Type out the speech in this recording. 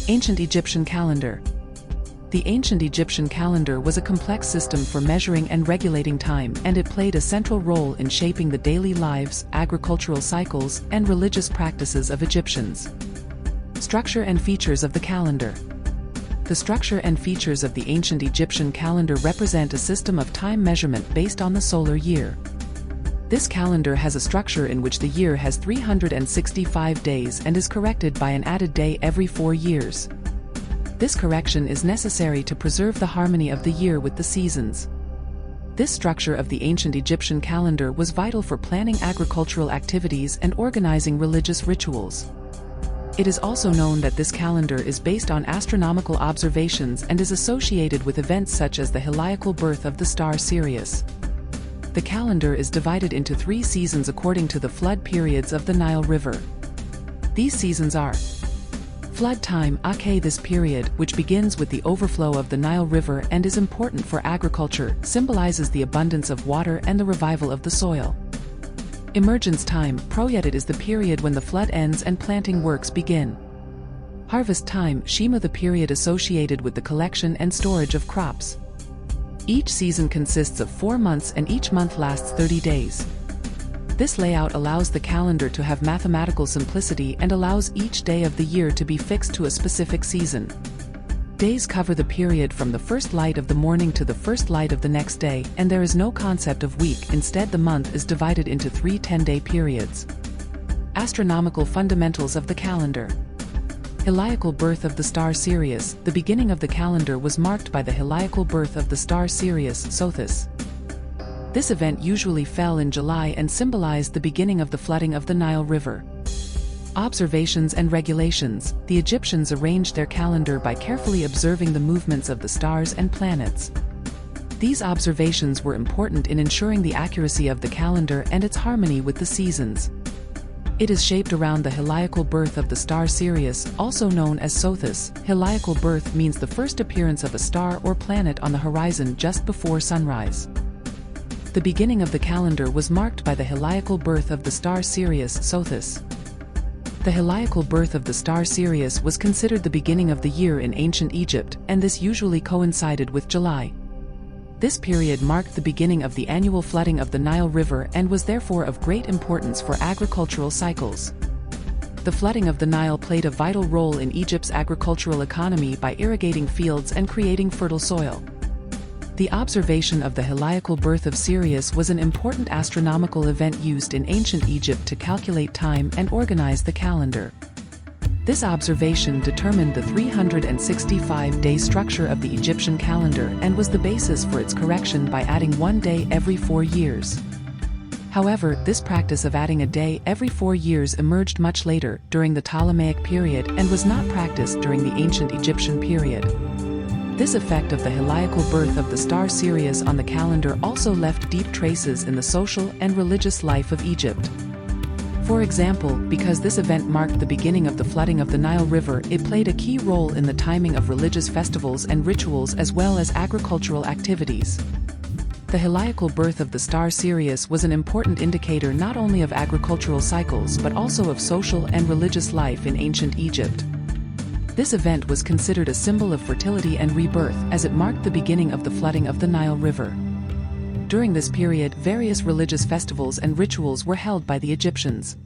Ancient Egyptian calendar. The ancient Egyptian calendar was a complex system for measuring and regulating time, and it played a central role in shaping the daily lives, agricultural cycles, and religious practices of Egyptians. Structure and features of the calendar. The structure and features of the ancient Egyptian calendar represent a system of time measurement based on the solar year. This calendar has a structure in which the year has 365 days and is corrected by an added day every 4 years. This correction is necessary to preserve the harmony of the year with the seasons. This structure of the ancient Egyptian calendar was vital for planning agricultural activities and organizing religious rituals. It is also known that this calendar is based on astronomical observations and is associated with events such as the heliacal birth of the star Sirius. The calendar is divided into 3 seasons according to the flood periods of the Nile River. These seasons are flood time, aka this period, which begins with the overflow of the Nile River and is important for agriculture, symbolizes the abundance of water and the revival of the soil. Emergence time, Proyedit, is the period when the flood ends and planting works begin. Harvest time, Shema, the period associated with the collection and storage of crops. Each season consists of 4 months and each month lasts 30 days. This layout allows the calendar to have mathematical simplicity and allows each day of the year to be fixed to a specific season. Days cover the period from the first light of the morning to the first light of the next day, and there is no concept of week. Instead, the month is divided into 3 10-day periods. Astronomical fundamentals of the calendar. Heliacal birth of the star Sirius. The beginning of the calendar was marked by the heliacal birth of the star Sirius, Sothis. This event usually fell in July and symbolized the beginning of the flooding of the Nile River. Observations and regulations. The Egyptians arranged their calendar by carefully observing the movements of the stars and planets. These observations were important in ensuring the accuracy of the calendar and its harmony with the seasons. It is shaped around the heliacal birth of the star Sirius, also known as Sothis. Heliacal birth means the first appearance of a star or planet on the horizon just before sunrise. The beginning of the calendar was marked by the heliacal birth of the star Sirius, Sothis. The heliacal birth of the star Sirius was considered the beginning of the year in ancient Egypt, and this usually coincided with July. This period marked the beginning of the annual flooding of the Nile River and was therefore of great importance for agricultural cycles. The flooding of the Nile played a vital role in Egypt's agricultural economy by irrigating fields and creating fertile soil. The observation of the heliacal birth of Sirius was an important astronomical event used in ancient Egypt to calculate time and organize the calendar. This observation determined the 365-day structure of the Egyptian calendar and was the basis for its correction by adding 1 day every 4 years. However, this practice of adding a day every 4 years emerged much later, during the Ptolemaic period, and was not practiced during the ancient Egyptian period. This effect of the heliacal birth of the star Sirius on the calendar also left deep traces in the social and religious life of Egypt. For example, because this event marked the beginning of the flooding of the Nile River, it played a key role in the timing of religious festivals and rituals as well as agricultural activities. The heliacal birth of the star Sirius was an important indicator not only of agricultural cycles but also of social and religious life in ancient Egypt. This event was considered a symbol of fertility and rebirth, as it marked the beginning of the flooding of the Nile River. During this period, various religious festivals and rituals were held by the Egyptians.